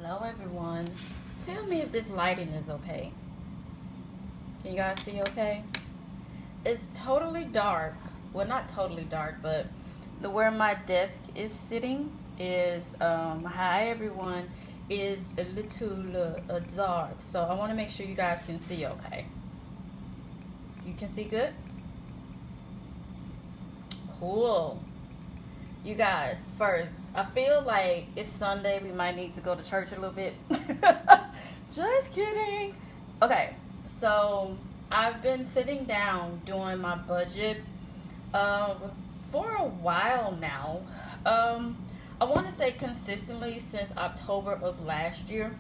Hello everyone. Tell me if this lighting is okay. Can you guys see okay? It's totally dark. Well, not totally dark, but where my desk is sitting is hi everyone, is a little dark. So I want to make sure you guys can see okay. You can see good? Cool. You guys, first, I feel like it's Sunday. We might need to go to church a little bit. Just kidding. Okay, so I've been sitting down doing my budget for a while now. I want to say consistently since October of last year.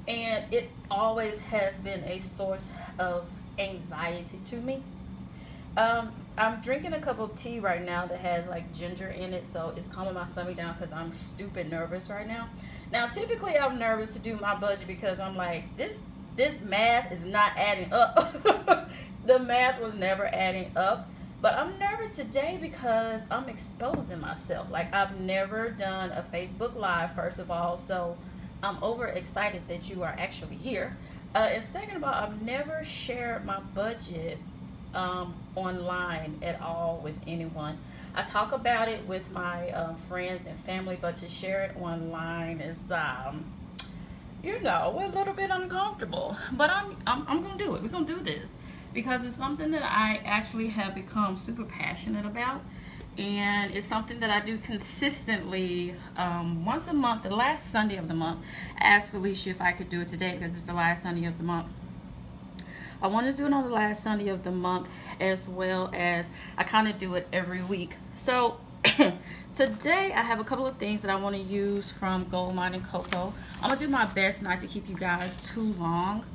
And it always has been a source of anxiety to me. I'm drinking a cup of tea right now that has like ginger in it, so it's calming my stomach down because I'm stupid nervous right now. Now, typically I'm nervous to do my budget because I'm like, this math is not adding up. The math was never adding up. But I'm nervous today because I'm exposing myself. Like, I've never done a Facebook Live, first of all, so I'm overexcited that you are actually here. And second of all, I've never shared my budget online at all with anyone. I talk about it with my friends and family, but to share it online is you know, we're a little bit uncomfortable. But I'm gonna do it. We're gonna do this because it's something that I actually have become super passionate about, and it's something that I do consistently once a month. The last Sunday of the month, I asked Felicia if I could do it today because it's the last Sunday of the month. I want to do it on the last Sunday of the month, as well as I kind of do it every week. So today I have a couple of things that I want to use from Goldmine and Coco. I'm going to do my best not to keep you guys too long.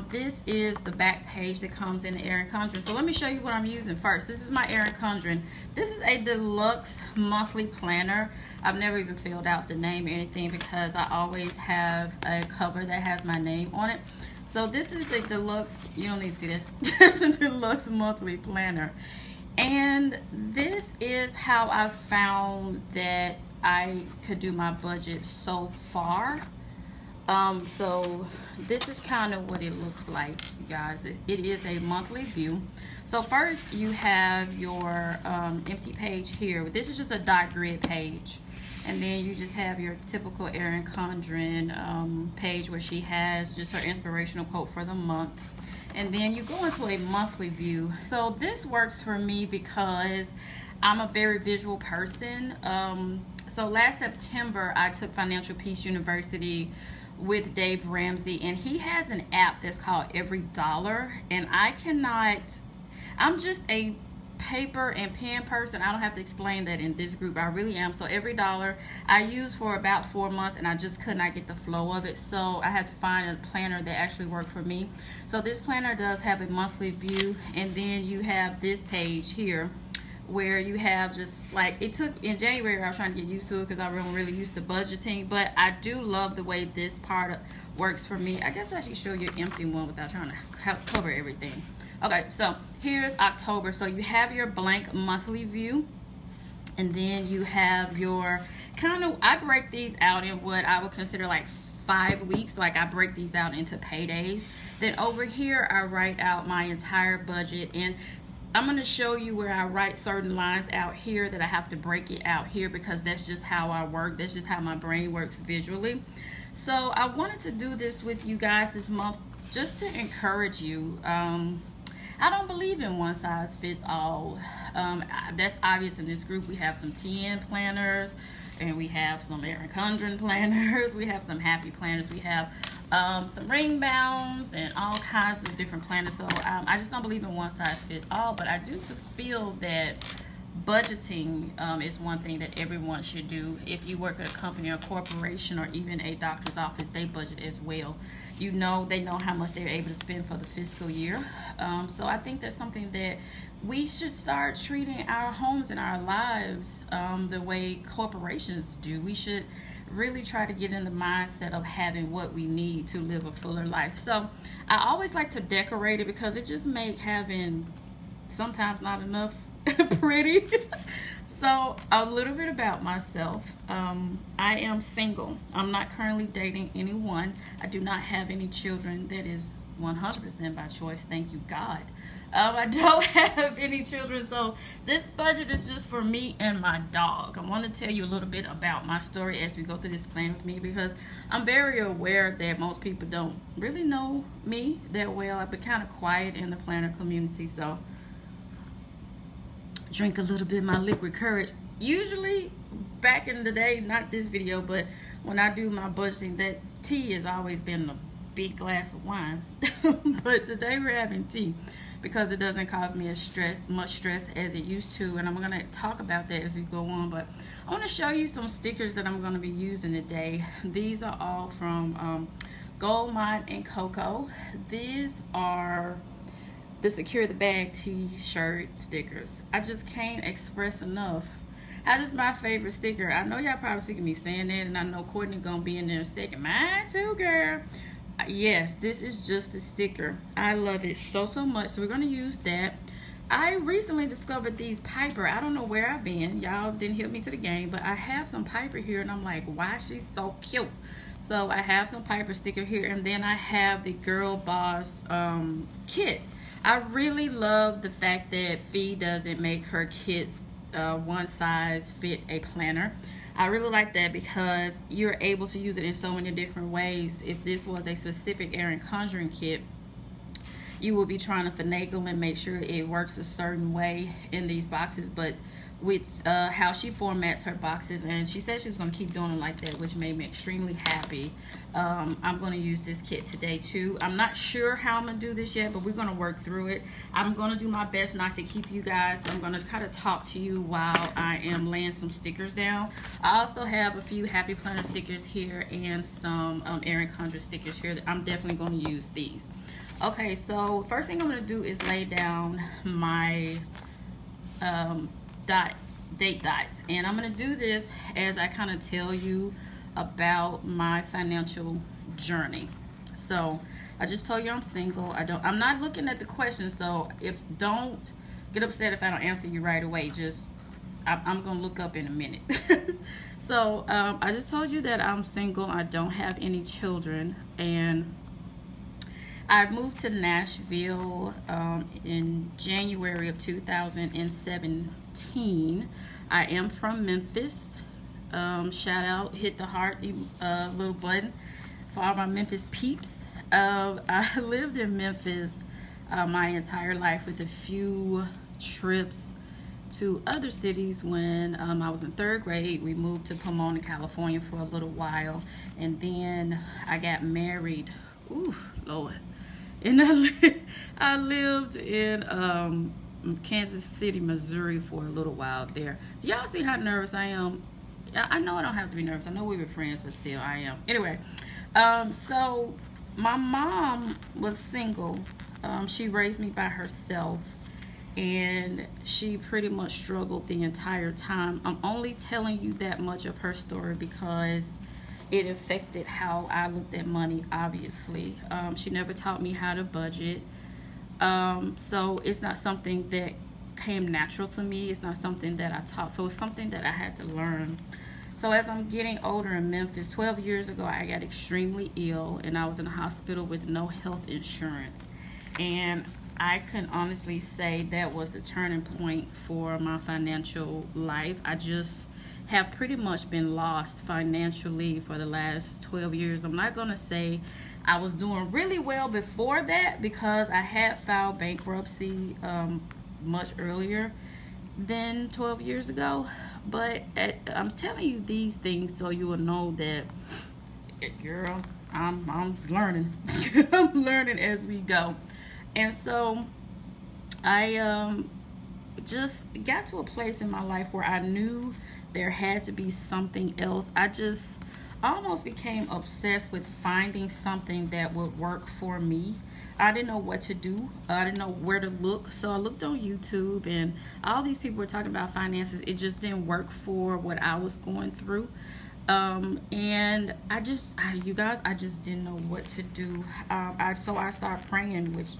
This is the back page that comes in the Erin Condren. So let me show you what I'm using first. This is my Erin Condren. This is a deluxe monthly planner. I've never even filled out the name or anything because I always have a cover that has my name on it. So this is a deluxe, you don't need to see that. This is a deluxe monthly planner. And this is how I found that I could do my budget so far. So this is kind of what it looks like, you guys. It is a monthly view. So first you have your empty page here. This is just a dot grid page. And then you just have your typical Erin Condren page where she has just her inspirational quote for the month. And then you go into a monthly view. So this works for me because I'm a very visual person. So last September, I took Financial Peace University with Dave Ramsey, and he has an app that's called Every Dollar. And I'm just a paper and pen person. I don't have to explain that in this group. I really am. So Every Dollar I used for about 4 months, and I just could not get the flow of it, so I had to find a planner that actually worked for me. So this planner does have a monthly view, and then you have this page here where you have just like, it took in January I was trying to get used to it because I wasn't really used to budgeting, but I do love the way this part works for me. I guess I should show you an empty one without trying to cover everything. Okay, so here's October. So you have your blank monthly view, and then you have your I break these out in what I would consider like 5 weeks. Like, I break these out into paydays. Then over here I write out my entire budget, and I'm going to show you where I write certain lines out here that I have to break it out here because that's just how I work. That's just how my brain works visually. So I wanted to do this with you guys this month just to encourage you. I don't believe in one size fits all. That's obvious in this group. We have some TN planners, and we have some Erin Condren planners. We have some happy planners. We have some ring bounds and all kinds of different planners. So I just don't believe in one size fits all, but I do feel that budgeting is one thing that everyone should do. If you work at a company or corporation or even a doctor's office, they budget as well. You know, they know how much they're able to spend for the fiscal year. So I think that's something that we should start treating our homes and our lives the way corporations do. We should really try to get in the mindset of having what we need to live a fuller life. So I always like to decorate it because it just makes having sometimes not enough pretty. So a little bit about myself. I am single. I'm not currently dating anyone. I do not have any children. That is 100% by choice. Thank you, God. I don't have any children, so this budget is just for me and my dog. I want to tell you a little bit about my story as we go through this plan with me, because I'm very aware that most people don't really know me that well. I've been kind of quiet in the planner community, so drink a little bit of my liquid courage. Usually back in the day, not this video, but when I do my budgeting, that tea has always been a big glass of wine. But today we're having tea because it doesn't cause me much stress as it used to, and I'm going to talk about that as we go on. But I want to show you some stickers that I'm going to be using today. These are all from Goldmine and Coco. These are the Secure the Bag t-shirt stickers. I just can't express enough how this is my favorite sticker. I know y'all probably sick of me saying that, and I know Courtney gonna be in there in a second. Mine too, girl. Yes, this is just a sticker. I love it so much, so we're gonna use that. I recently discovered these Piper. I don't know where I've been. Y'all didn't help me to the game, but I have some Piper here, and I'm like, why is she so cute? So I have some Piper sticker here, and then I have the Girl Boss kit. I really love the fact that Fee doesn't make her kits one size fit a planner. I really like that because you're able to use it in so many different ways. If this was a specific Erin Conjuring kit, you will be trying to finagle and make sure it works a certain way in these boxes. But with how she formats her boxes, and she said she's going to keep doing it like that, which made me extremely happy. I'm going to use this kit today too. I'm not sure how I'm going to do this yet, but we're going to work through it. I'm going to do my best not to keep you guys. I'm going to kind of talk to you while I am laying some stickers down. I also have a few Happy Planner stickers here and some Erin Conjuring stickers here. I'm definitely going to use these. Okay, so first thing I'm going to do is lay down my date dots, and I'm going to do this as I kind of tell you about my financial journey. So I just told you I'm single. I'm not looking at the questions, so don't get upset if I don't answer you right away. I'm gonna look up in a minute. So I just told you that I'm single. I don't have any children, and I moved to Nashville in January of 2017. I am from Memphis. Shout out, hit the heart little button for all my Memphis peeps. I lived in Memphis my entire life, with a few trips to other cities. When I was in 3rd grade, we moved to Pomona, California for a little while, and then I got married. Ooh, Lord. And I lived in Kansas City, Missouri for a little while there. Do y'all see how nervous I am? I know I don't have to be nervous. I know we were friends, but still I am. Anyway, so my mom was single. She raised me by herself, and she pretty much struggled the entire time. I'm only telling you that much of her story because it affected how I looked at money, obviously. She never taught me how to budget. So it's not something that came natural to me. It's not something that I taught. So it's something that I had to learn. So as I'm getting older in Memphis, 12 years ago, I got extremely ill, and I was in a hospital with no health insurance. And I can honestly say that was the turning point for my financial life. I just have pretty much been lost financially for the last 12 years. I'm not gonna say I was doing really well before that, because I had filed bankruptcy much earlier than 12 years ago. But I'm telling you these things so you will know that, girl, I'm learning. I'm learning as we go. And so I just got to a place in my life where I knew there had to be something else. I just almost became obsessed with finding something that would work for me. I didn't know what to do. I didn't know where to look. So I looked on YouTube, and all these people were talking about finances. It just didn't work for what I was going through. And you guys, I just didn't know what to do. So I started praying, which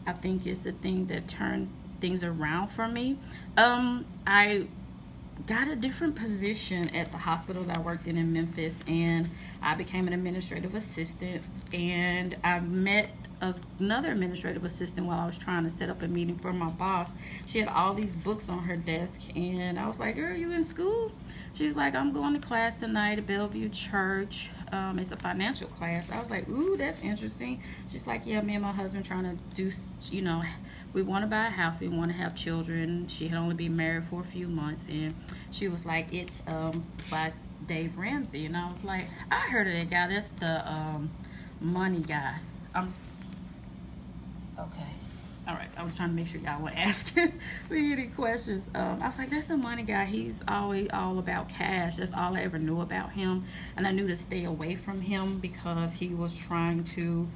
I think is the thing that turned things around for me. I got a different position at the hospital that I worked in Memphis, and I became an administrative assistant, and I met another administrative assistant while I was trying to set up a meeting for my boss. She had all these books on her desk, and I was like, girl, you in school? She was like, I'm going to class tonight at Bellevue Church. It's a financial class. I was like, ooh, that's interesting. She's like, yeah, me and my husband trying to do, you know, we want to buy a house. We want to have children. She had only been married for a few months, and she was like, it's by Dave Ramsey. And I was like, I heard of that guy. That's the money guy. Okay. All right. I was trying to make sure y'all weren't asking me any questions. I was like, that's the money guy. He's always all about cash. That's all I ever knew about him. And I knew to stay away from him because he was trying to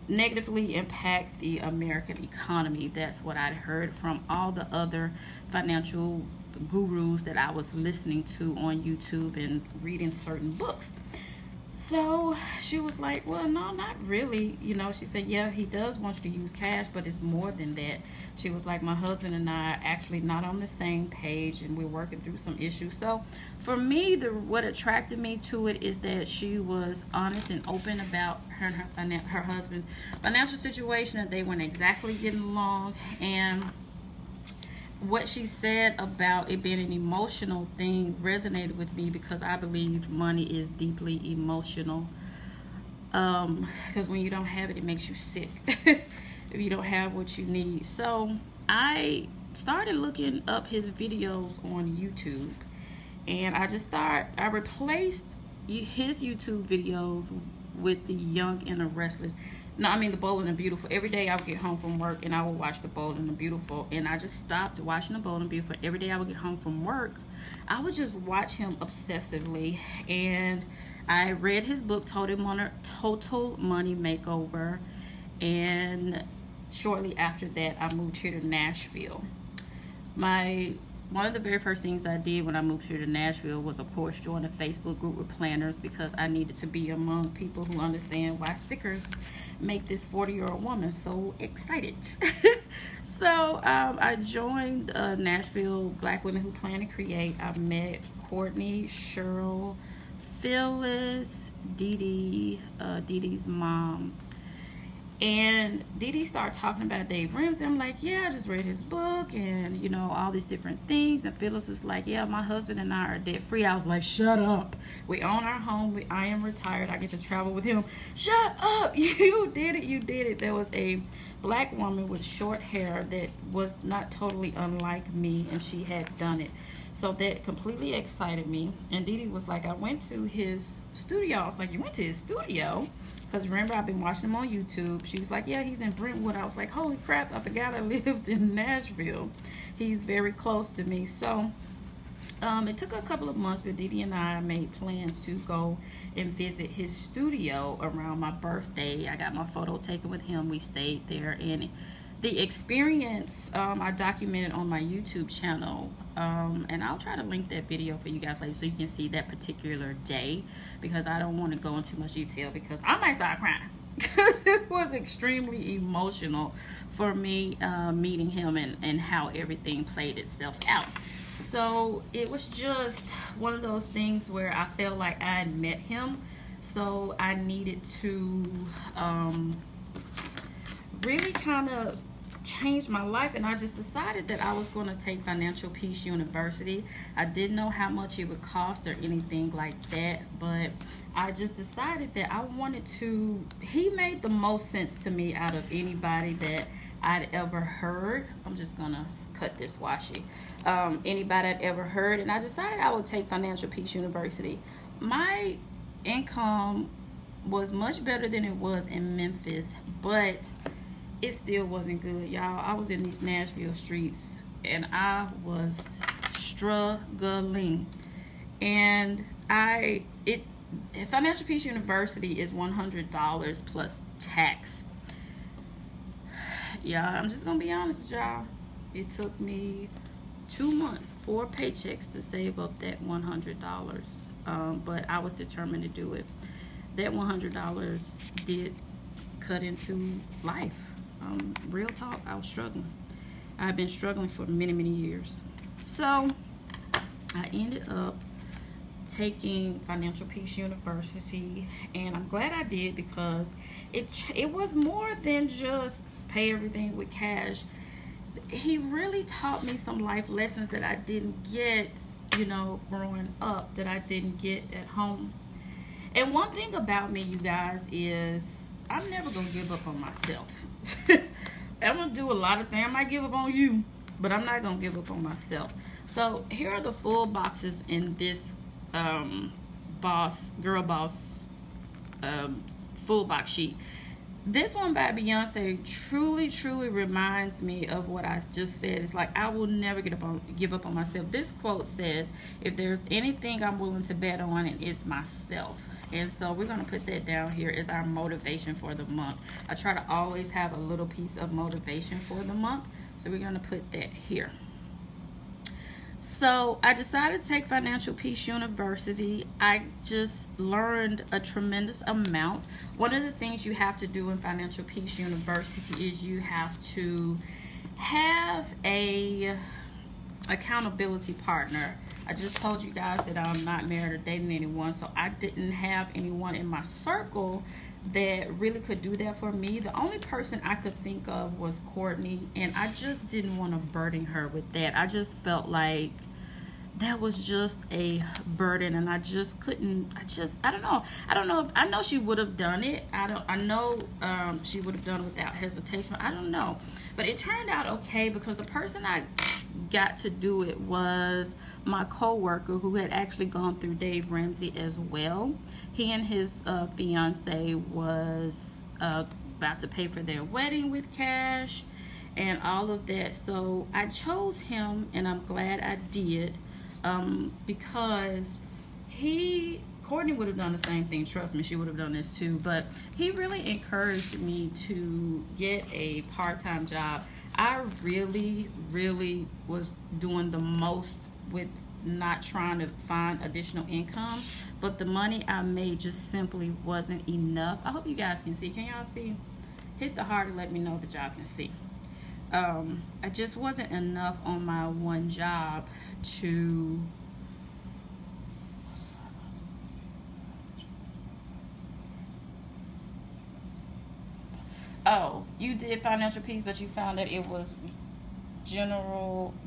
negatively impact the American economy. That's what I'd heard from all the other financial gurus that I was listening to on YouTube and reading certain books. So she was like, well, no, not really. You know, she said, yeah, he does want you to use cash, but it's more than that. She was like, my husband and I are actually not on the same page, and we're working through some issues. So for me, what attracted me to it is that she was honest and open about her and her husband's financial situation, that they weren't exactly getting along. And what she said about it being an emotional thing resonated with me, because I believe money is deeply emotional. Because when you don't have it, it makes you sick if you don't have what you need. So I started looking up his videos on YouTube, and I replaced his YouTube videos with the Young and the Restless. No, I mean the Bold and the Beautiful. Every day I would get home from work and I would watch the Bold and the Beautiful, and I just stopped watching the Bold and Beautiful. Every day I would get home from work, I would just watch him obsessively. And I read his book, Total Money Makeover, and shortly after that I moved here to Nashville. One of the very first things I did when I moved here to Nashville was, of course, join a Facebook group with planners, because I needed to be among people who understand why stickers make this 40-year-old woman so excited. So I joined Nashville Black Women Who Plan to Create. I met Courtney, Cheryl, Phyllis, Dee Dee's mom. And Dee Dee started talking about Dave Ramsey. I'm like, yeah, I just read his book and, you know, all these different things. And Phyllis was like, yeah, my husband and I are debt free. I was like, shut up. We own our home. I am retired. I get to travel with him. Shut up. You did it. You did it. There was a black woman with short hair that was not totally unlike me, and she had done it. So that completely excited me. And Dee Dee was like, I went to his studio. I was like, you went to his studio? Because remember, I've been watching him on YouTube. She was like, yeah, he's in Brentwood. I was like, holy crap, I forgot I lived in Nashville. He's very close to me. So it took a couple of months, but Dee Dee and I made plans to go and visit his studio around my birthday. I got my photo taken with him. We stayed there, and the experience I documented on my YouTube channel, and I'll try to link that video for you guys later so you can see that particular day, because I don't want to go into much detail because I might start crying because it was extremely emotional for me meeting him and how everything played itself out. So it was just one of those things where I felt like I had met him, so I needed to really kind of changed my life, and I just decided that I was going to take Financial Peace University. I didn't know how much it would cost or anything like that, but I just decided that I wanted to. He made the most sense to me out of anybody that I'd ever heard. I'm just gonna cut this washi. Anybody I'd ever heard, and I decided I would take Financial Peace University. My income was much better than it was in Memphis, but it still wasn't good, y'all. I was in these Nashville streets and I was struggling. And Financial Peace University is $100 plus tax. Yeah, I'm just gonna be honest with y'all. It took me 2 months, 4 paychecks to save up that $100. But I was determined to do it. That $100 did cut into life. Real talk, I was struggling. I've been struggling for many, many years. So I ended up taking Financial Peace University, and I'm glad I did, because it was more than just pay everything with cash. He really taught me some life lessons that I didn't get, you know, growing up, that I didn't get at home. And one thing about me, you guys, is I'm never gonna give up on myself. I'm gonna do a lot of things. I might give up on you, but I'm not gonna give up on myself. So here are the full boxes in this Girl Boss full box sheet. This one by Beyonce truly, truly reminds me of what I just said. It's like, I will never give up on myself. This quote says, if there's anything I'm willing to bet on, it is myself. And so we're going to put that down here as our motivation for the month. I try to always have a little piece of motivation for the month. So we're going to put that here. So I decided to take Financial Peace University. I just learned a tremendous amount. One of the things you have to do in Financial Peace University is you have to have a accountability partner. I just told you guys that I'm not married or dating anyone, so I didn't have anyone in my circle that really could do that for me. The only person I could think of was Courtney, and I just didn't want to burden her with that. I just felt like that was just a burden, and I just couldn't. I don't know. I know she would have done it. I know she would have done it without hesitation. I don't know, but it turned out okay, because the person I got to do it was my co-worker, who had actually gone through Dave Ramsey as well. He and his fiance was about to pay for their wedding with cash and all of that. So I chose him, and I'm glad I did, because Courtney would have done the same thing. Trust me, she would have done this too. But he really encouraged me to get a part-time job. I really, really was doing the most with not trying to find additional income, but the money I made just simply wasn't enough. I hope you guys can see. Can y'all see? Hit the heart and let me know that y'all can see. I just wasn't enough on my one job to oh, you did Financial Peace, but you found that it was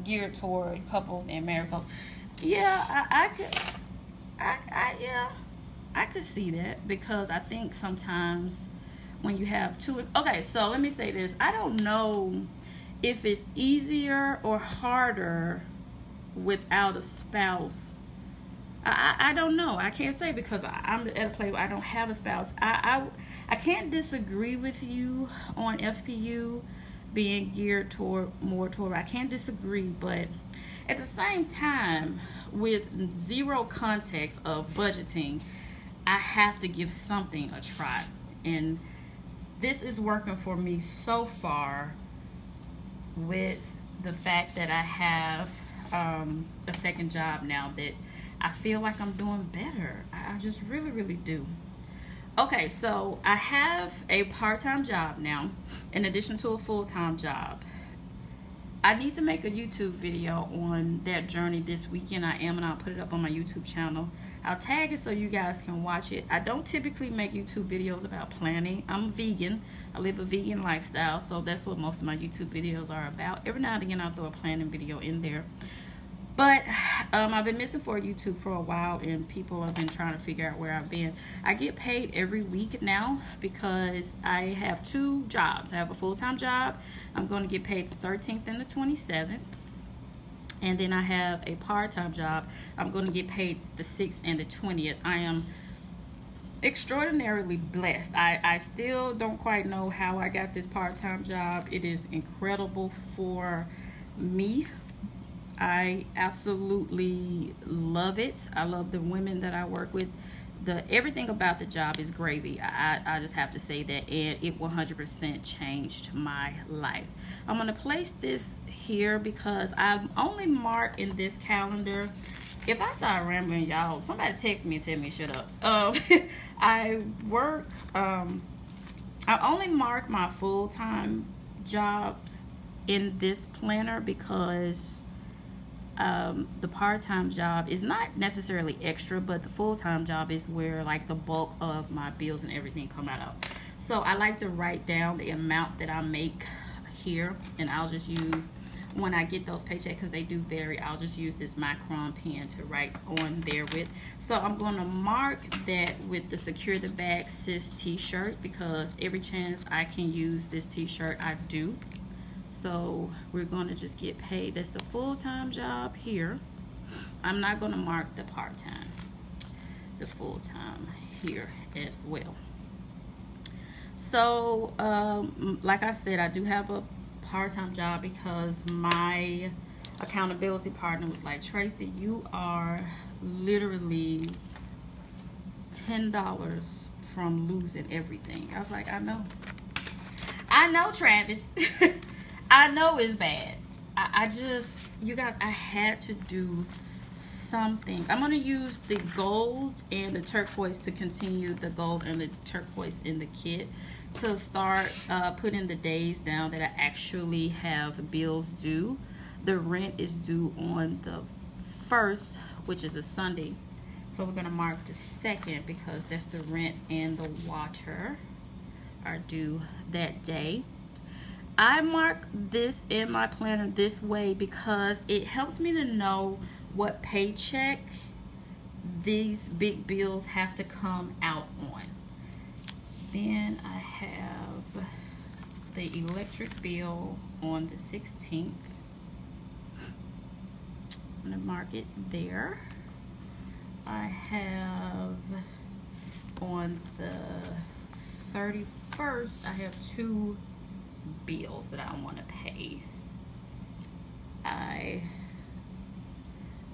geared toward couples and married couples. Yeah, I could see that, because I think sometimes when you have two. Okay, so let me say this. I don't know if it's easier or harder without a spouse. I don't know. I can't say, because I'm at a place where I don't have a spouse. I can't disagree with you on FPU being geared more toward. I can't disagree, but at the same time, with zero context of budgeting, I have to give something a try. And this is working for me so far, with the fact that I have a second job now, that I feel like I'm doing better. I just really, really do. Okay, so I have a part-time job now, in addition to a full-time job. I need to make a YouTube video on that journey this weekend. I am, and I'll put it up on my YouTube channel. I'll tag it so you guys can watch it. I don't typically make YouTube videos about planning. I'm vegan. I live a vegan lifestyle, so that's what most of my YouTube videos are about. Every now and again, I'll throw a planning video in there. But I've been missing for YouTube for a while, and people have been trying to figure out where I've been. I get paid every week now, because I have two jobs. I have a full-time job. I'm going to get paid the 13th and the 27th. And then I have a part-time job. I'm going to get paid the 6th and the 20th. I am extraordinarily blessed. I still don't quite know how I got this part-time job. It is incredible for me. I absolutely love it. I love the women that I work with. Everything about the job is gravy. I just have to say that, and it 100% changed my life. I'm going to place this here because I'm only marked in this calendar. If I start rambling, y'all, somebody text me and tell me shut up. I only mark my full-time jobs in this planner because the part-time job is not necessarily extra, but the full-time job is where like the bulk of my bills and everything come out of. So I like to write down the amount that I make here, and I'll just use, when I get those paychecks, because they do vary, I'll just use this micron pen to write on there with. So I'm going to mark that with the Secure the Bag Sis t-shirt, because every chance I can use this t-shirt, I do. So we're going to just get paid. That's the full-time job here. I'm not going to mark the part-time, the full-time here as well. So like I said, I do have a part-time job because my accountability partner was like, Tracy, you are literally $10 from losing everything. I was like, I know, Travis. I know it's bad. I just, you guys, I had to do something. I'm going to use the gold and the turquoise to continue the gold and the turquoise in the kit to start putting the days down that I actually have bills due. The rent is due on the 1st, which is a Sunday. So we're going to mark the 2nd because that's the rent and the water are due that day. I mark this in my planner this way because it helps me to know what paycheck these big bills have to come out on. Then I have the electric bill on the 16th. I'm going to mark it there. I have on the 31st, I have 2 bills that I want to pay. I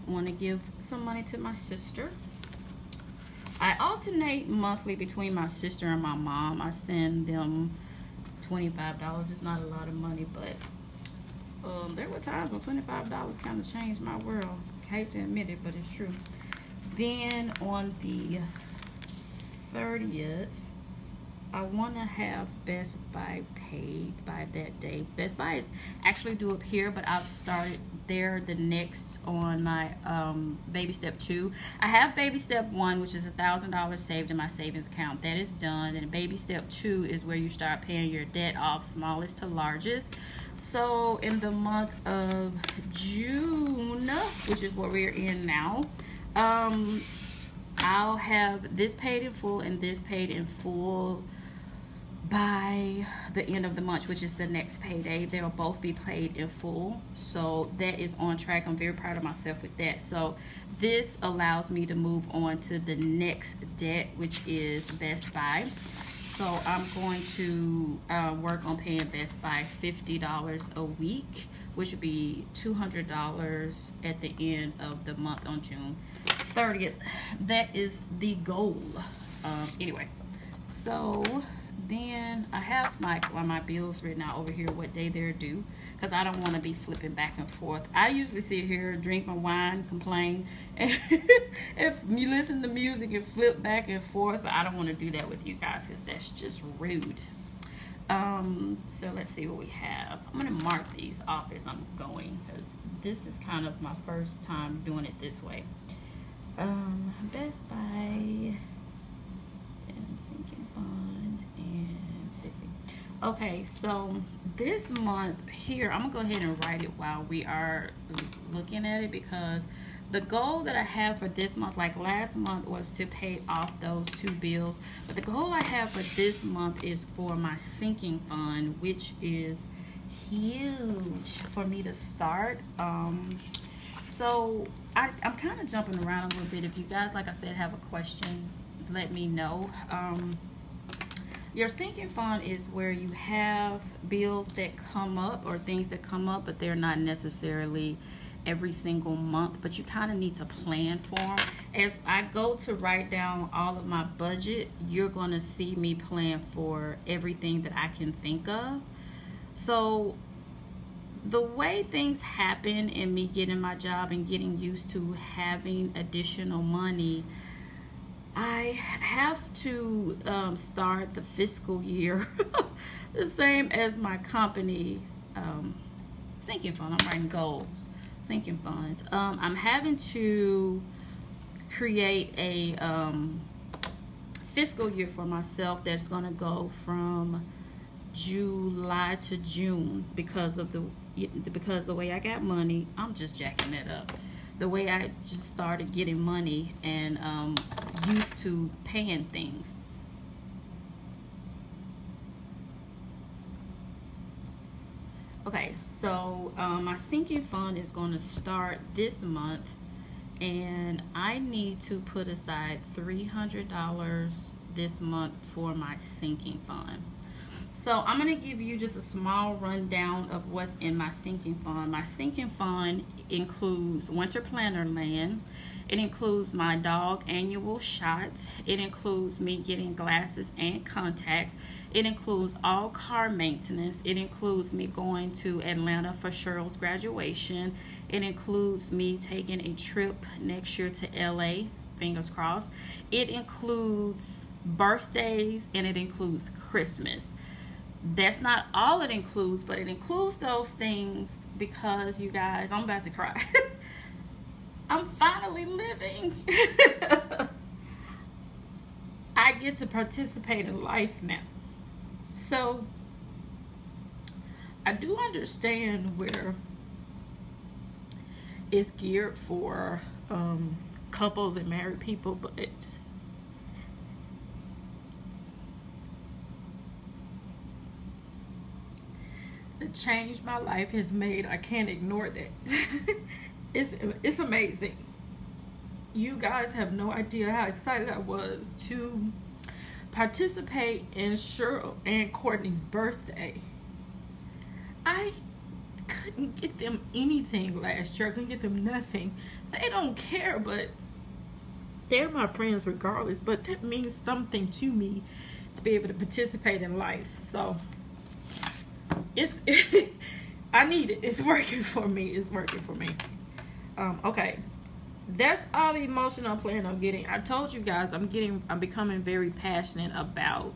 want to give some money to my sister. I alternate monthly between my sister and my mom. I send them $25. It's not a lot of money, but there were times when $25 kind of changed my world. I hate to admit it, but it's true. Then on the 30th, I want to have Best Buy paid by that day. Best Buy is actually due up here, but I've started there the next on my baby step 2. I have baby step 1, which is $1,000 saved in my savings account. That is done. And baby step 2 is where you start paying your debt off, smallest to largest. So in the month of June, which is what we're in now, I'll have this paid in full and this paid in full by the end of the month, which is the next payday. They'll both be paid in full. So that is on track. I'm very proud of myself with that. So this allows me to move on to the next debt, which is Best Buy. So I'm going to work on paying Best Buy $50 a week, which would be $200 at the end of the month on June 30th. That is the goal. Anyway, so then I have my bills written out over here, what day they're due, because I don't want to be flipping back and forth. I usually sit here, drink my wine, complain, and if you listen to music and flip back and forth, but I don't want to do that with you guys because that's just rude. So let's see what we have. I'm going to mark these off as I'm going because this is kind of my first time doing it this way. Best Buy and Sinking Fund and Sissy. Okay, so this month here, I'm gonna go ahead and write it while we are looking at it, because the goal that I have for this month, like last month, was to pay off those 2 bills, but the goal I have for this month is for my sinking fund, which is huge for me to start. So I'm kind of jumping around a little bit. If you guys, like I said, have a question, let me know. Your sinking fund is where you have bills that come up or things that come up, but they're not necessarily every single month, but you kind of need to plan for them. As I go to write down all of my budget, you're going to see me plan for everything that I can think of. So the way things happen in me getting my job and getting used to having additional money, I have to start the fiscal year the same as my company sinking fund. I'm writing goals, sinking funds. I'm having to create a fiscal year for myself that's going to go from July to June because the way I got money. I'm just jacking that up. The way I just started getting money and used to paying things. Okay, so my sinking fund is going to start this month, and I need to put aside $300 this month for my sinking fund. So I'm going to give you just a small rundown of what's in my sinking fund. My sinking fund includes winter planter land. It includes my dog annual shots. It includes me getting glasses and contacts. It includes all car maintenance. It includes me going to Atlanta for Cheryl's graduation. It includes me taking a trip next year to LA, fingers crossed. It includes birthdays, and it includes Christmas. That's not all it includes, but it includes those things because, you guys, I'm about to cry. I'm finally living. I get to participate in life now. So I do understand where it's geared for couples and married people, but the change my life has made, I can't ignore that. It's amazing. You guys have no idea how excited I was to participate in Cheryl and Courtney's birthday. I couldn't get them anything last year. I couldn't get them nothing. They don't care, but they're my friends regardless. But that means something to me to be able to participate in life. So I need it. It's working for me. It's working for me. Okay, that's all the emotion I'm planning on getting. I told you guys I'm becoming very passionate about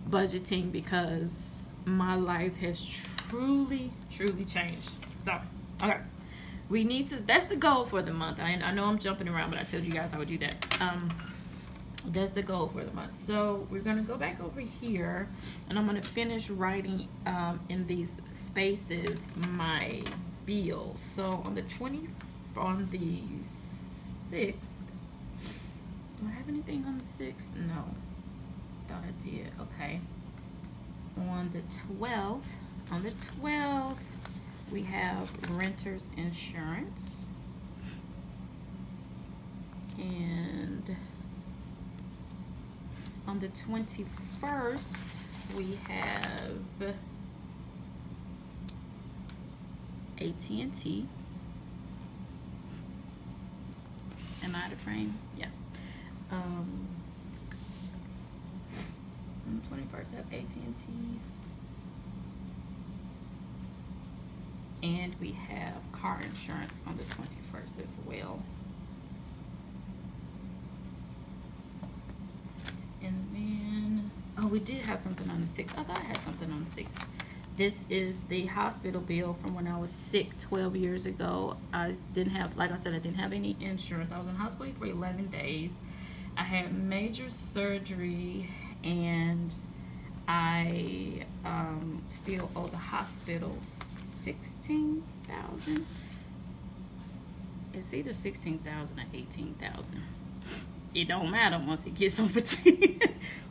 budgeting because my life has truly changed. So, okay, we need to. That's the goal for the month. I know I'm jumping around, but I told you guys I would do that. That's the goal for the month. So we're gonna go back over here, and I'm gonna finish writing in these spaces my bills. So on the 6th, do I have anything on the 6th? No, thought I did. Okay. On the 12th, we have renter's insurance, and on the 21st, we have AT&T. Am I out of frame? Yeah. On the 21st, I have AT&T. And we have car insurance on the 21st as well. And then, oh, we did have something on the 6th. I thought I had something on the 6th. This is the hospital bill from when I was sick 12 years ago. I didn't have, like I said, I didn't have any insurance. I was in hospital for 11 days. I had major surgery, and I still owe the hospital $16,000. It's either $16,000 or $18,000. It don't matter once it gets over 10.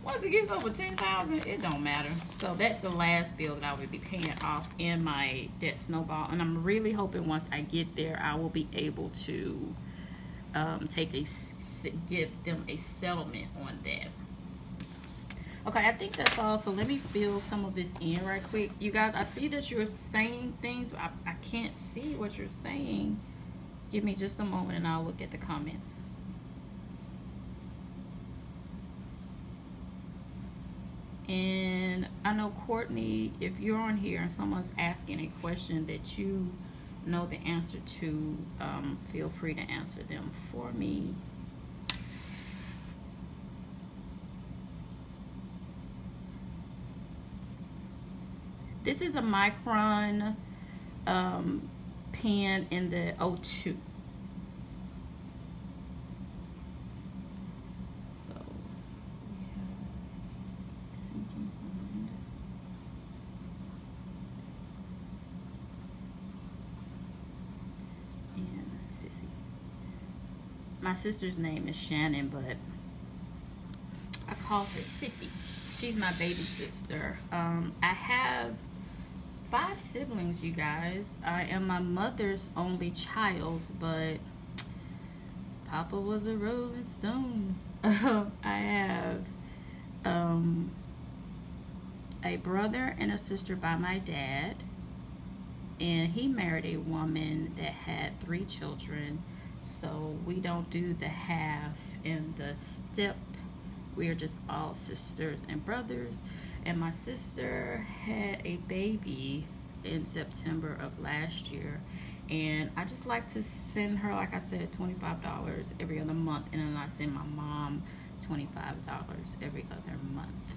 Once it gets over 10,000, it don't matter. So that's the last bill that I will be paying off in my debt snowball, and I'm really hoping once I get there, I will be able to give them a settlement on that. Okay, I think that's all. So let me fill some of this in right quick. You guys, I see that you're saying things, but I can't see what you're saying. Give me just a moment and I'll look at the comments. And I know, Courtney, if you're on here and someone's asking a question that you know the answer to, feel free to answer them for me. This is a Micron pen in the 02. So we have Sinking Pond. And Sissy. My sister's name is Shannon, but I call her Sissy. She's my baby sister. I have 5 siblings, you guys. I am my mother's only child, but Papa was a Rolling Stone. I have a brother and a sister by my dad, and he married a woman that had 3 children. So we don't do the half and the step. We are just all sisters and brothers. And my sister had a baby in September of last year. And I just like to send her, like I said, $25 every other month. And then I send my mom $25 every other month.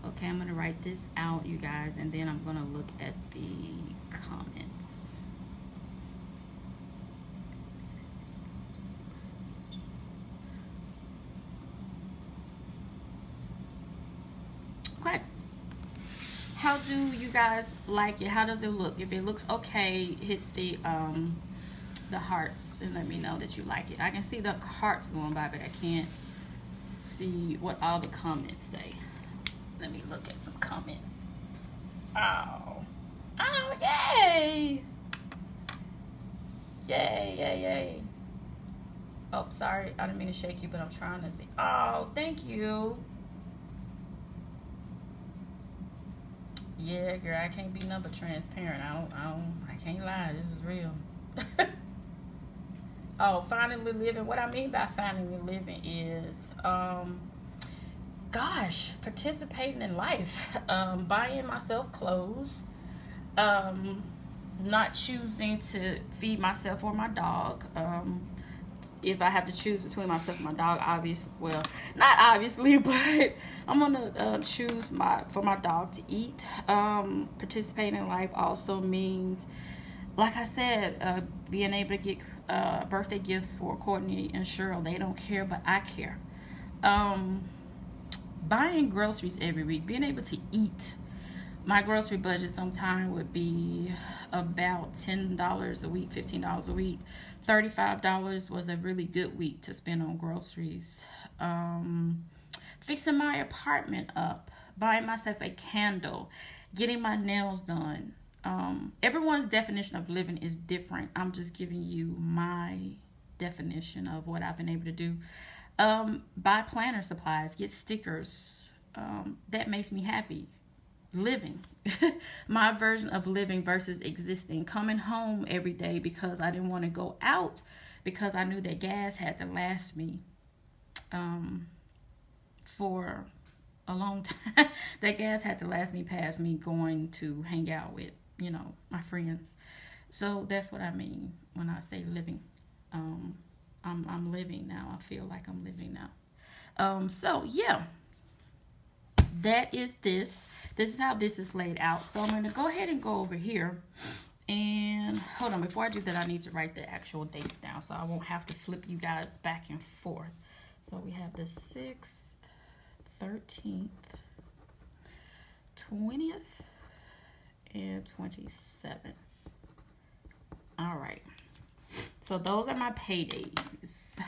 Okay, I'm going to write this out, you guys. And then I'm going to look at the comments. Okay. How do you guys like it? How does it look? If it looks okay, hit the hearts and let me know that you like it. I can see the hearts going by, but I can't see what all the comments say. Let me look at some comments. Oh, yay! Yay. Oh, sorry, I didn't mean to shake you, but I'm trying to see. Oh, thank you. Yeah, girl, I can't be number transparent. I can't lie. This is real. Oh, finally living. What I mean by finally living is, gosh, participating in life, buying myself clothes, not choosing to feed myself or my dog. If I have to choose between myself and my dog, obviously, well, not obviously, but I'm gonna choose for my dog to eat. Participating in life also means, like I said, being able to get a birthday gift for Courtney and Cheryl. They don't care, but I care. Buying groceries every week, being able to eat. My grocery budget sometime would be about $10 a week, $15 a week. $35 was a really good week to spend on groceries. Fixing my apartment up, buying myself a candle, getting my nails done. Everyone's definition of living is different. I'm just giving you my definition of what I've been able to do. Buy planner supplies, get stickers. That makes me happy. Living. My version of living versus existing. Coming home every day because I didn't want to go out because I knew that gas had to last me for a long time. That gas had to last me past me going to hang out with, my friends. So that's what I mean when I say living. I'm living now. I feel like I'm living now. So yeah. That is this. This is how this is laid out. So I'm going to go ahead and go over here. And hold on. Before I do that, I need to write the actual dates down so I won't have to flip you guys back and forth. So we have the 6th, 13th, 20th, and 27th. All right. So those are my paydays.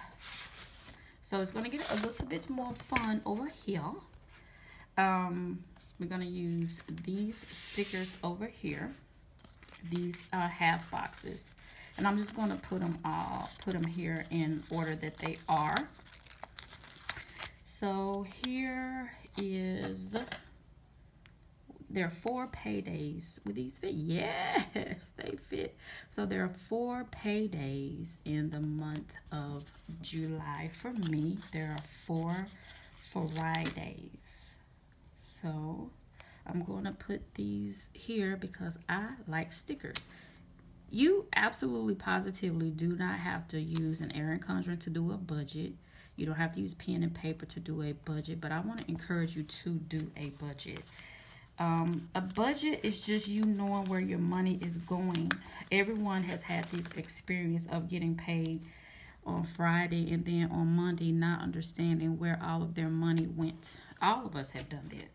So it's going to get a little bit more fun over here. We're going to use these stickers over here, these half boxes, and I'm just going to put them here in order that they are. So here is, there are 4 paydays. Will these fit? Yes, they fit. So there are 4 paydays in the month of July for me. There are 4 Fridays. So I'm going to put these here because I like stickers. You absolutely positively do not have to use an Erin Condren to do a budget. You don't have to use pen and paper to do a budget, but I want to encourage you to do a budget. A budget is just you knowing where your money is going. Everyone has had this experience of getting paid on Friday and then on Monday not understanding where all of their money went. All of us have done that.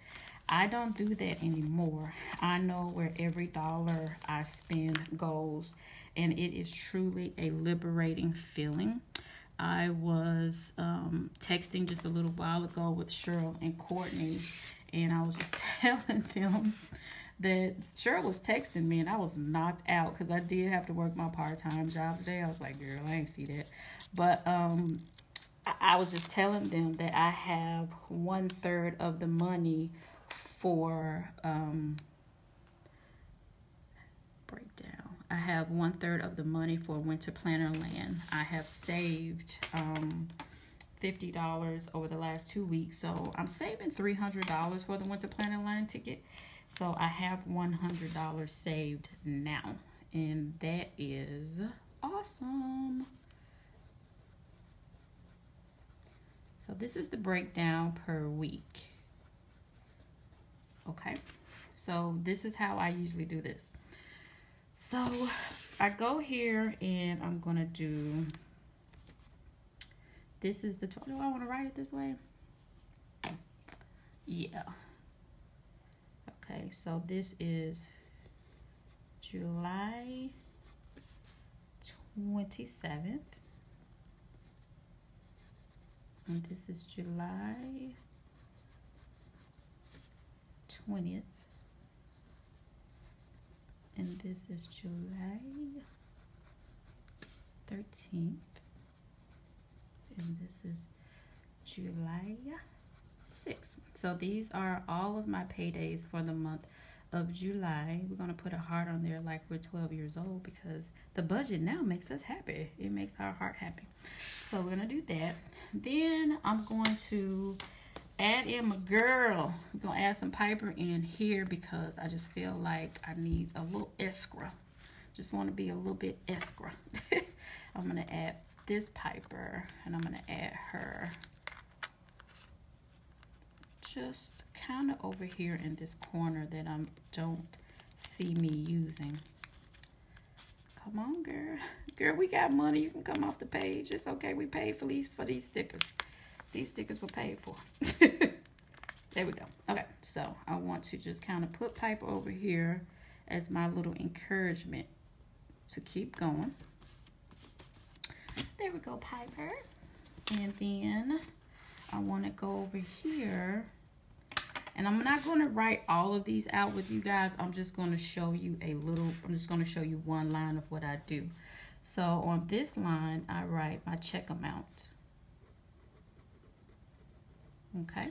I don't do that anymore. I know where every dollar I spend goes, and it is truly a liberating feeling. I was texting just a little while ago with Cheryl and Courtney, and I was just telling them that Cheryl was texting me, and I was knocked out because I did have to work my part-time job today. I was like, girl, I ain't see that. But I was just telling them that I have 1/3 of the money for breakdown. I have 1/3 of the money for Winter Planner Land. I have saved $50 over the last 2 weeks, so I'm saving $300 for the Winter Planner Land ticket. So I have $100 saved now, and that is awesome. So this is the breakdown per week. Okay, so this is how I usually do this. So I go here and I'm gonna do, this is the, do I want to write it this way? Yeah. Okay, so this is July 27th. And this is July 20th. And this is July 13th. And this is July 6th. So these are all of my paydays for the month of July. We're going to put a heart on there like we're 12 years old because the budget now makes us happy. It makes our heart happy. So we're going to do that. Then I'm going to add in my girl. We're going to add some Piper in here because I just feel like I need a little extra. Just want to be a little bit extra. I'm going to add this Piper and I'm going to add her just kind of over here in this corner that I don't see me using. Come on, girl. Girl, we got money. You can come off the page. It's okay. We paid for these stickers. These stickers were paid for. There we go. Okay, so I want to just kind of put Piper over here as my little encouragement to keep going. There we go, Piper. And then I want to go over here. And I'm not going to write all of these out with you guys. I'm just going to show you I'm just going to show you one line of what I do. So on this line, I write my check amount. Okay.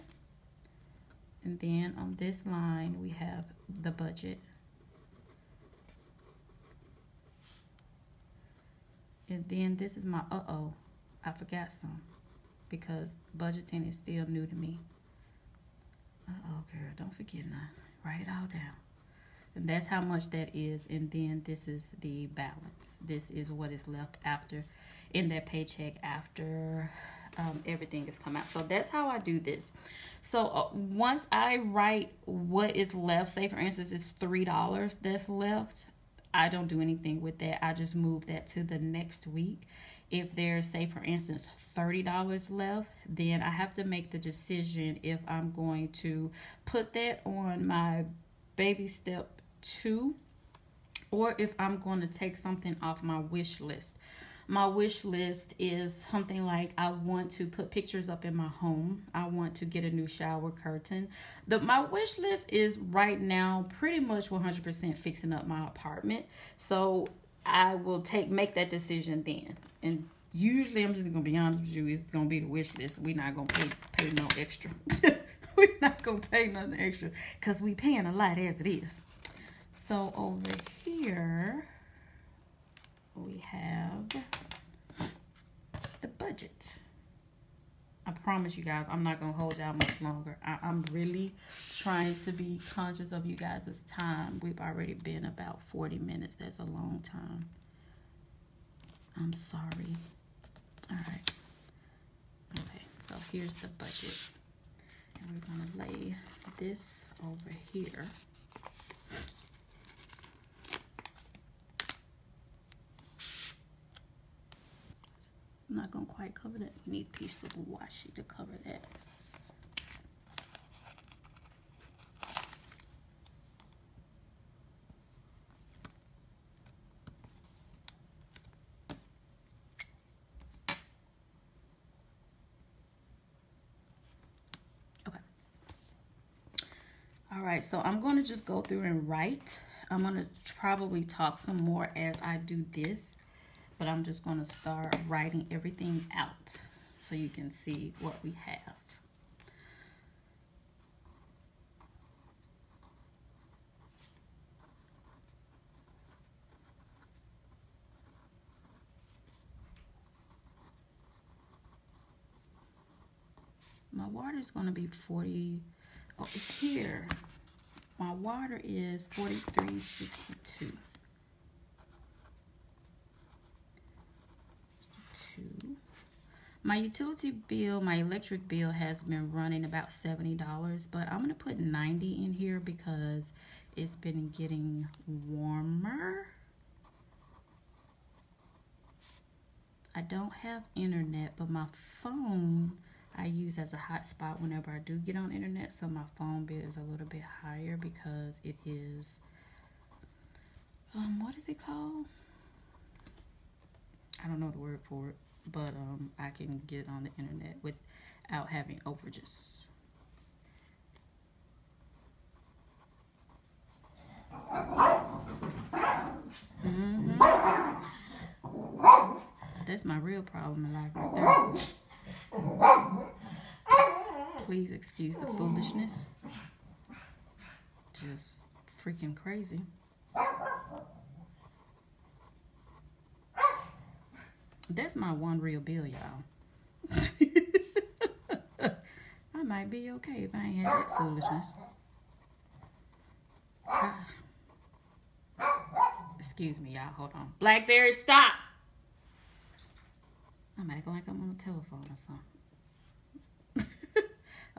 And then on this line, we have the budget. And then this is my I forgot some because budgeting is still new to me. Girl, don't forget now. Write it all down. And that's how much that is. And then this is the balance. This is what is left after in that paycheck after everything has come out. So that's how I do this. So once I write what is left, say for instance it's $3 that's left, I don't do anything with that. I just move that to the next week. If there's, say for instance, $30 left, then I have to make the decision if I'm going to put that on my baby step 2 or if I'm going to take something off my wish list. My wish list is something like I want to put pictures up in my home. I want to get a new shower curtain. My wish list is right now pretty much 100% fixing up my apartment. So I will make that decision then. And usually, I'm just going to be honest with you, it's going to be the wish list. We're not going to pay no extra. We're not going to pay nothing extra because we paying a lot as it is. So over here, we have the budget. I promise you guys, I'm not going to hold y'all much longer. I'm really trying to be conscious of you guys' time. We've already been about 40 minutes. That's a long time. I'm sorry. All right. Okay, so here's the budget. And we're going to lay this over here. I'm not gonna quite cover that. You need a piece of washi to cover that. Okay. All right, so I'm gonna just go through and write. I'm gonna probably talk some more as I do this, but I'm just gonna start writing everything out so you can see what we have. My water is gonna be 40, oh, it's here. My water is 43.62. My utility bill, my electric bill has been running about $70, but I'm gonna put 90 in here because it's been getting warmer. I don't have internet, but my phone I use as a hotspot whenever I do get on internet, so my phone bill is a little bit higher because it is, what is it called? I don't know the word for it, but I can get on the internet without having overages. That's my real problem in life right there. Please excuse the foolishness. Just freaking crazy. That's my one real bill, y'all. I might be okay if I ain't had that foolishness. Excuse me, y'all. Hold on. Blackberry, stop! I'm acting like I'm on the telephone or something.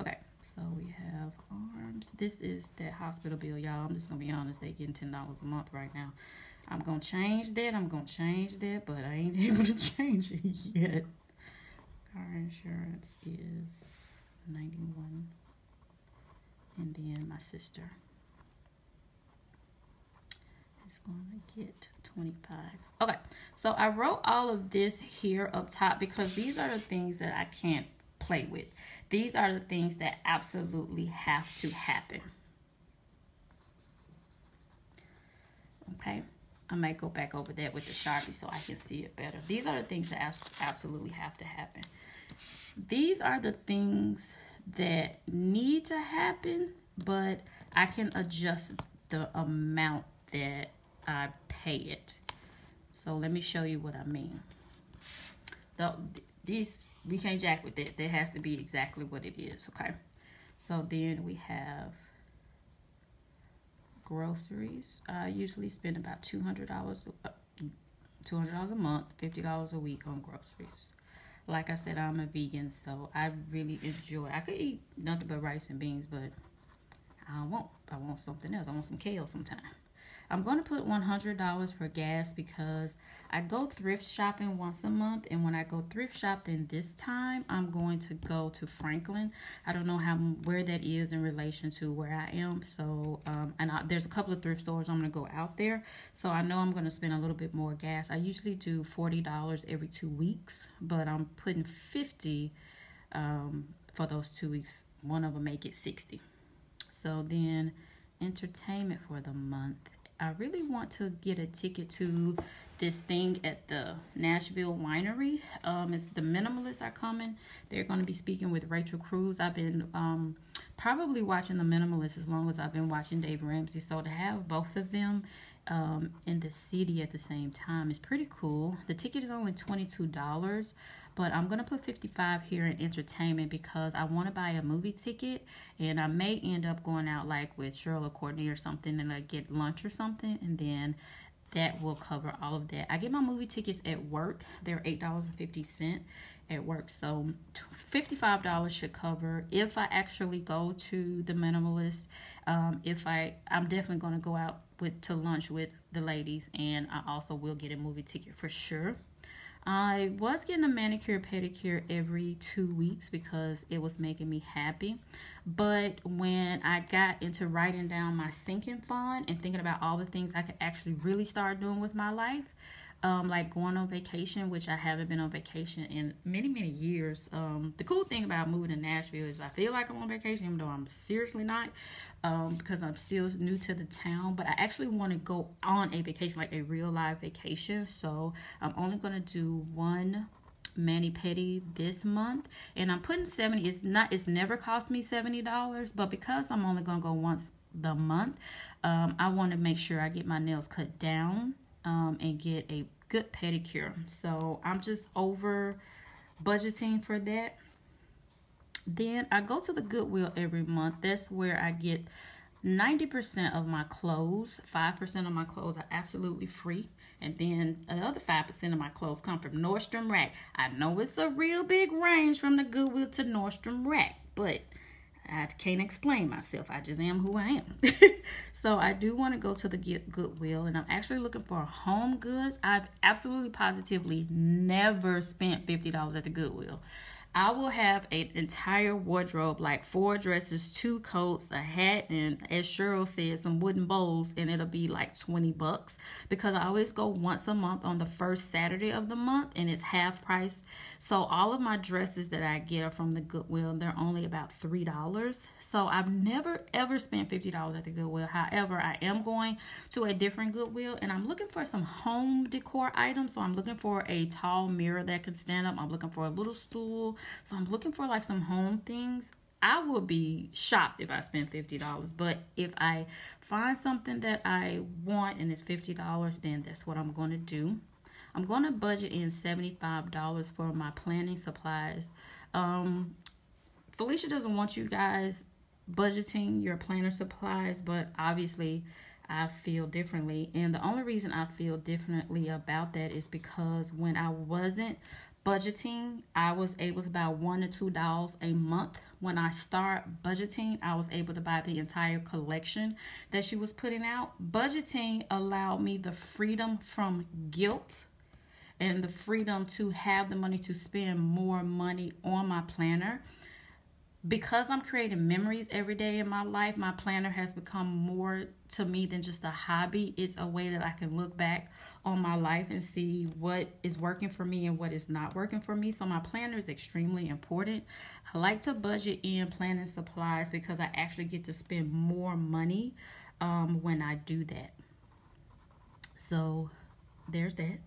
Okay, so we have arms. This is that hospital bill, y'all. I'm just going to be honest. They getting $10 a month right now. I'm going to change that. But I ain't able to change it yet. Car insurance is $91. And then my sister is going to get $25. Okay, so I wrote all of this here up top because these are the things that I can't play with. These are the things that absolutely have to happen. Okay, I might go back over that with the Sharpie so I can see it better. These are the things that absolutely have to happen. These are the things that need to happen, but I can adjust the amount that I pay it. So let me show you what I mean. These, we can't jack with it. There has to be exactly what it is, okay? So then we have groceries. I usually spend about $200 a month, $50 a week on groceries. Like I said, I'm a vegan, so I really enjoy. I could eat nothing but rice and beans, but I want something else. I want some kale sometime. I'm going to put $100 for gas because I go thrift shopping once a month, and when I go thrift shopping this time, I'm going to go to Franklin. I don't know where that is in relation to where I am, so there's a couple of thrift stores. I'm going to go out there, so I know I'm going to spend a little bit more gas. I usually do $40 every 2 weeks, but I'm putting $50 for those 2 weeks. One of them make it $60. So then entertainment for the month. I really want to get a ticket to this thing at the Nashville Winery. It's the Minimalists are coming. They're going to be speaking with Rachel Cruz. I've been probably watching the Minimalists as long as I've been watching Dave Ramsey. So to have both of them in the city at the same time is pretty cool. The ticket is only $22. But I'm going to put $55 here in entertainment because I want to buy a movie ticket. And I may end up going out like with Cheryl or Courtney or something and like get lunch or something. And then that will cover all of that. I get my movie tickets at work. They're $8.50. at work. So $55 should cover if I actually go to the minimalist. If I'm definitely going to go out to lunch with the ladies, and I also will get a movie ticket for sure. I was getting a manicure pedicure every 2 weeks because it was making me happy. But when I got into writing down my sinking fund and thinking about all the things I could actually really start doing with my life, like going on vacation, which I haven't been on vacation in many, many years. The cool thing about moving to Nashville is I feel like I'm on vacation, even though I'm seriously not, because I'm still new to the town. But I actually want to go on a vacation, like a real live vacation. So I'm only going to do one mani-pedi this month, and I'm putting 70. It's never cost me $70, but because I'm only going to go once the month, I want to make sure I get my nails cut down and get a good pedicure. So I'm just over budgeting for that. Then I go to the Goodwill every month. That's where I get 90% of my clothes. 5% of my clothes are absolutely free. And then the other 5% of my clothes come from Nordstrom Rack. I know it's a real big range from the Goodwill to Nordstrom Rack, but I can't explain myself. I just am who I am. So I do want to go to the Goodwill, and I'm actually looking for home goods. I've absolutely positively never spent $50 at the Goodwill. I will have an entire wardrobe, like 4 dresses, 2 coats, a hat, and as Cheryl said, some wooden bowls, and it'll be like $20 because I always go once a month on the first Saturday of the month, and it's half price. So all of my dresses that I get are from the Goodwill. They're only about $3. So I've never ever spent $50 at the Goodwill. However, I am going to a different Goodwill, and I'm looking for some home decor items. So I'm looking for a tall mirror that can stand up. I'm looking for a little stool. So I'm looking for like some home things. I would be shocked if I spent $50, but if I find something that I want and it's $50, then that's what I'm going to do. I'm going to budget in $75 for my planning supplies. Felicia doesn't want you guys budgeting your planner supplies, but obviously I feel differently. And the only reason I feel differently about that is because when I wasn't budgeting, I was able to buy $1 to $2 a month. When I start budgeting, I was able to buy the entire collection that she was putting out. Budgeting allowed me the freedom from guilt and the freedom to have the money to spend more money on my planner. Because I'm creating memories every day in my life, my planner has become more to me than just a hobby. It's a way that I can look back on my life and see what is working for me and what is not working for me. So my planner is extremely important. I like to budget in planning supplies because I actually get to spend more money when I do that. So there's that.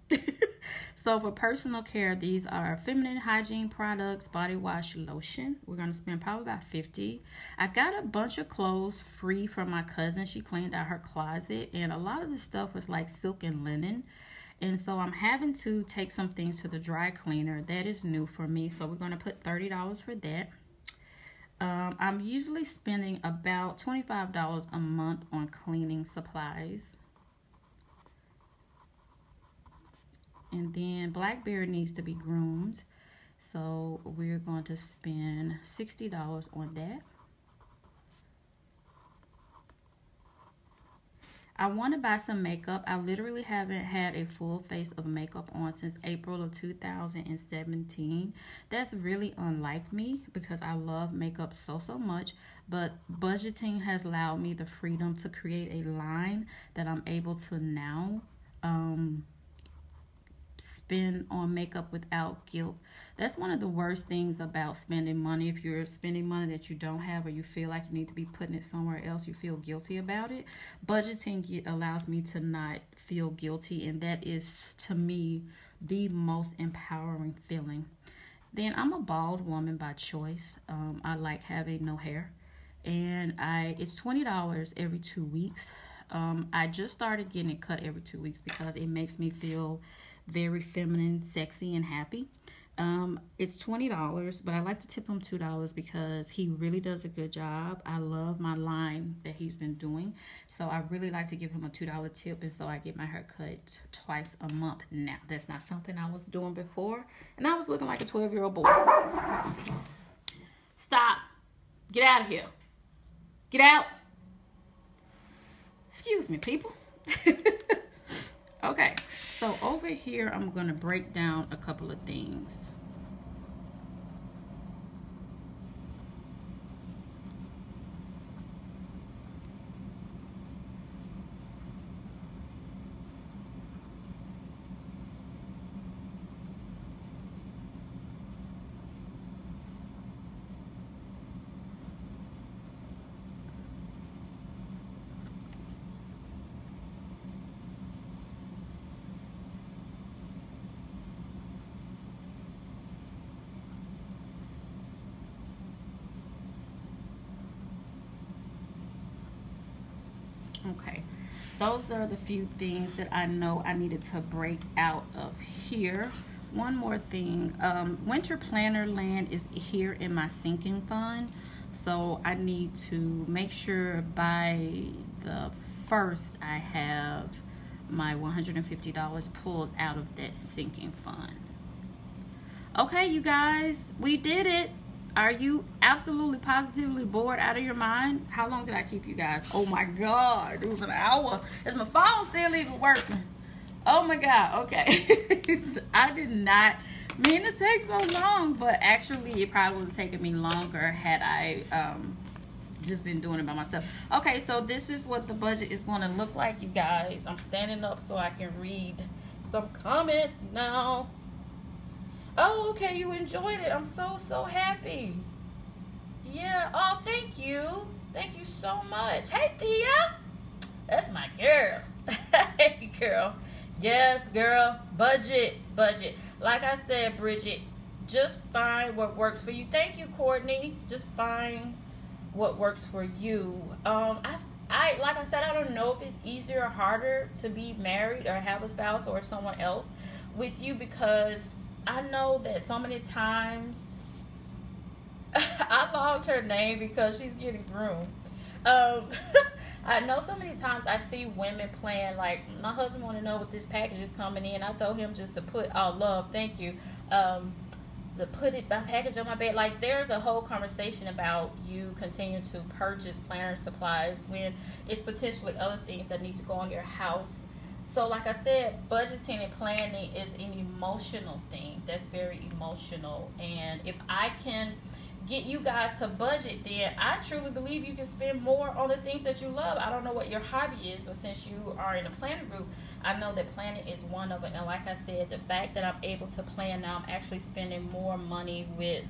So for personal care, these are feminine hygiene products, body wash, lotion. We're going to spend probably about $50. I got a bunch of clothes free from my cousin. She cleaned out her closet, and a lot of the stuff was like silk and linen. And so I'm having to take some things to the dry cleaner. That is new for me. So we're going to put $30 for that. I'm usually spending about $25 a month on cleaning supplies. And then Blackberry needs to be groomed. So we're going to spend $60 on that. I want to buy some makeup. I literally haven't had a full face of makeup on since April of 2017. That's really unlike me because I love makeup so much. But budgeting has allowed me the freedom to create a line that I'm able to now spend on makeup without guilt. That's one of the worst things about spending money. If you're spending money that you don't have, or you feel like you need to be putting it somewhere else, you feel guilty about it. Budgeting allows me to not feel guilty, and that is, to me, the most empowering feeling. Then I'm a bald woman by choice. I like having no hair, and it's $20 every 2 weeks. I just started getting it cut every 2 weeks because it makes me feel very feminine, sexy, and happy. It's $20, but I like to tip him $2 because he really does a good job. I love my line that he's been doing, so I really like to give him a $2 tip, and so I get my hair cut twice a month. Now, that's not something I was doing before, and I was looking like a 12-year-old boy. Stop. Get out of here. Get out. Excuse me, people. Okay, so over here, I'm going to break down a couple of things. Okay, those are the few things that I know I needed to break out of here. One more thing, winter planner land is here in my sinking fund, so I need to make sure by the 1st I have my $150 pulled out of that sinking fund. Okay, you guys, we did it. Are you absolutely positively bored out of your mind? How long did I keep you guys? Oh my God, it was an hour. Is my phone still even working? Oh my God, okay. I did not mean to take so long, but actually it probably would have taken me longer had I just been doing it by myself. Okay, so this is what the budget is going to look like, you guys. I'm standing up so I can read some comments now. Oh, okay, you enjoyed it. I'm so happy. Yeah, oh, thank you. Thank you so much. Hey, Thea. That's my girl. Hey, girl. Yes, girl. Budget. Like I said, Bridget, just find what works for you. Thank you, Courtney. Just find what works for you. I like I said, I don't know if it's easier or harder to be married or have a spouse or someone else with you, because I know that so many times I logged her name because she's getting groomed. I know so many times I see women playing like, my husband want to know what this package is coming in. I told him just to put, oh, love, thank you, to put my package on my bed. Like, there's a whole conversation about you continuing to purchase planner supplies when it's potentially other things that need to go in your house. So like I said, budgeting and planning is an emotional thing. That's very emotional. And if I can get you guys to budget, then I truly believe you can spend more on the things that you love. I don't know what your hobby is, but since you are in a planner group, I know that planning is one of it. And like I said, the fact that I'm able to plan now, I'm actually spending more money with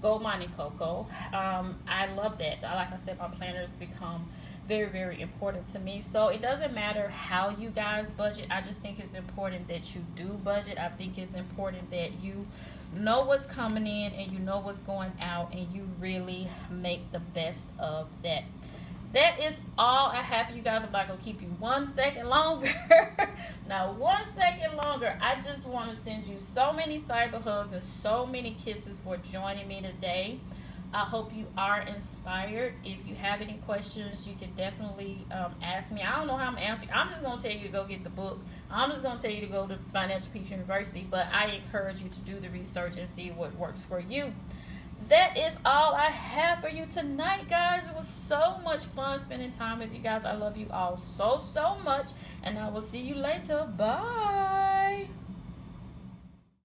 Goldmine and Coco. I love that. Like I said, my planners become very important to me. So it doesn't matter how you guys budget. I just think it's important that you do budget. I think it's important that you know what's coming in and you know what's going out, and you really make the best of that. That is all I have for you guys. I'm not gonna keep you 1 second longer. Now 1 second longer. I just want to send you so many cyber hugs and so many kisses for joining me today. I hope you are inspired. If you have any questions, you can definitely ask me. I don't know how I'm answering. I'm just going to tell you to go get the book. I'm just going to tell you to go to Financial Peace University. But I encourage you to do the research and see what works for you. That is all I have for you tonight, guys. It was so much fun spending time with you guys. I love you all so much. And I will see you later. Bye.